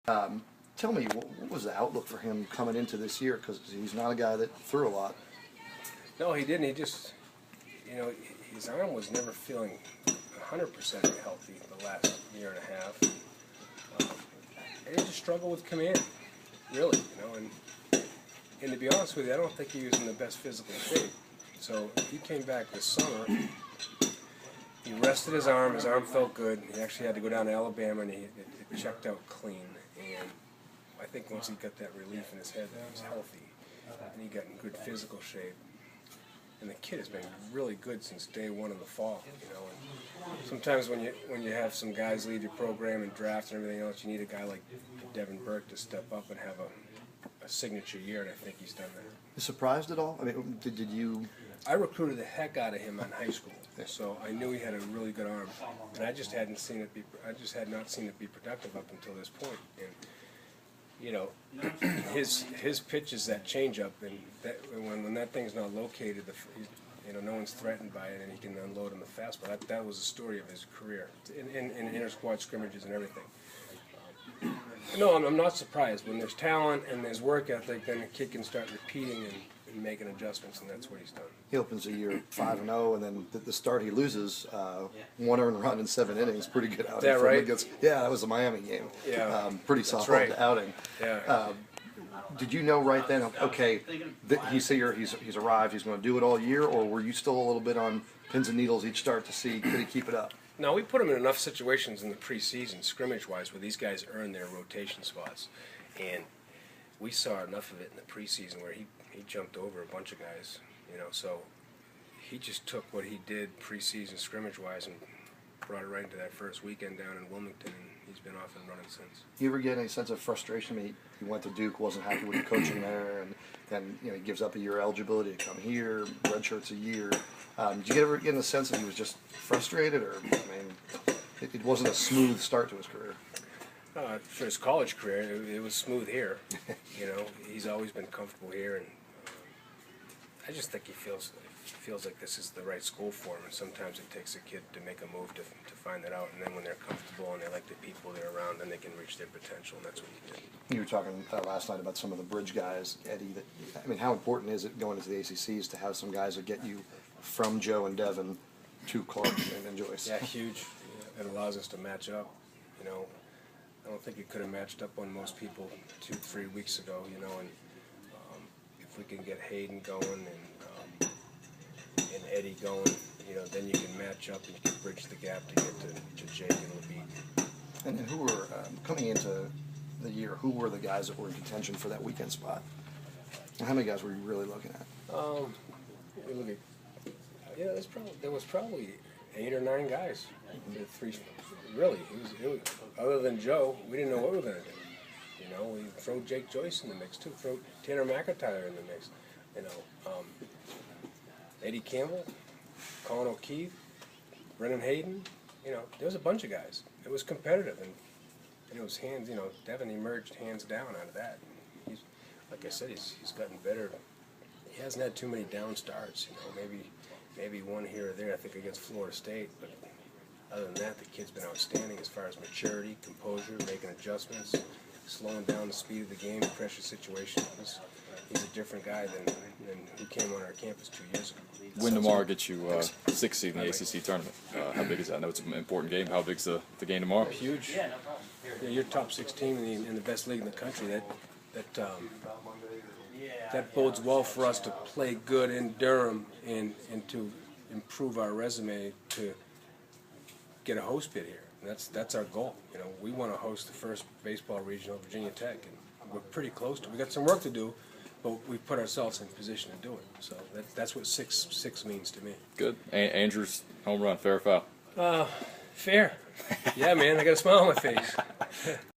Tell me, what was the outlook for him coming into this year? Because he's not a guy that threw a lot. No, he didn't. He just, his arm was never feeling 100% healthy the last year and a half. And he just struggled with command, really, and to be honest with you, I don't think he was in the best physical shape. So he came back this summer. He rested his arm felt good. He actually had to go down to Alabama, and it checked out clean. And I think once he got that relief in his head that he was healthy, and he got in good physical shape. And the kid has been really good since day one in the fall, And sometimes when you have some guys leave your program and drafts and everything else, you need a guy like Devin Burke to step up and have a signature year, and I think he's done that. You surprised at all? I mean, did you? I recruited the heck out of him in high school, so I knew he had a really good arm, and I just had not seen it be productive up until this point. And his pitch is that changeup, and when that thing's not located, no one's threatened by it, and he can unload on the fastball. That was the story of his career in inter squad scrimmages and everything. No, I'm not surprised. When there's talent and there's work ethic, then the kid can start repeating and making adjustments, and that's what he's done. He opens the year 5-0, and then the start he loses, 1 earned run in 7 innings, pretty good outing. Is that right? Yeah, that was the Miami game. Yeah, pretty soft right. outing. Yeah. Did you know right then? Okay, he's arrived. He's going to do it all year, or were you still a little bit on pins and needles each start to see could he keep it up? No, we put him in enough situations in the preseason, scrimmage-wise, where these guys earn their rotation spots, and we saw enough of it in the preseason where he jumped over a bunch of guys, So he just took what he did preseason scrimmage-wise and brought it right into that first weekend down in Wilmington, and he's been off and running since. You ever get any sense of frustration? I mean, he went to Duke, wasn't happy with the coaching there, and then he gives up a year eligibility to come here, redshirts a year. Did you ever get in the sense that he was just frustrated, or it wasn't a smooth start to his career? For his college career, it was smooth here. He's always been comfortable here, and I just think he feels like this is the right school for him. And sometimes it takes a kid to make a move to find that out, and then when they're comfortable and they like the people they're around, then they can reach their potential, and that's what he did. You were talking last night about some of the bridge guys, Eddie. How important is it going into the ACCs to have some guys that get you from Joe and Devin to Clark and Joyce? Yeah, huge. It allows us to match up. I don't think we could have matched up on most people 2-3 weeks ago. And if we can get Hayden going and Eddie going, then you can match up and you can bridge the gap to get to Jake and Levine. And who were coming into the year? Who were the guys that were in contention for that weekend spot? And how many guys were you really looking at? There was probably 8 or 9 guys. Really, it was, other than Joe, we didn't know what we were going to do. We throw Jake Joyce in the mix too, throw Tanner McIntyre in the mix. Eddie Campbell, Colin O'Keefe, Brennan Hayden. There was a bunch of guys. It was competitive, and it was hands. Devin emerged hands down out of that. He's, like I said, he's gotten better. He hasn't had too many down starts. Maybe one here or there. I think against Florida State, but other than that, the kid's been outstanding as far as maturity, composure, making adjustments, slowing down the speed of the game in pressure situations. He's a different guy than who came on our campus 2 years ago. Win tomorrow gets you 6th seed in the ACC tournament. How big is that? I know it's an important game. How big's the game tomorrow? Huge. Yeah, you're top 6 team in the best league in the country. That bodes well for us to play good in Durham and to improve our resume to get a host bid here. That's our goal. We want to host the first baseball regional at Virginia Tech, and we're pretty close to it. We got some work to do, but we've put ourselves in position to do it. So that's what 6 means to me. Good. Andrew's home run, fair or foul? Fair. Yeah, man, I got a smile on my face.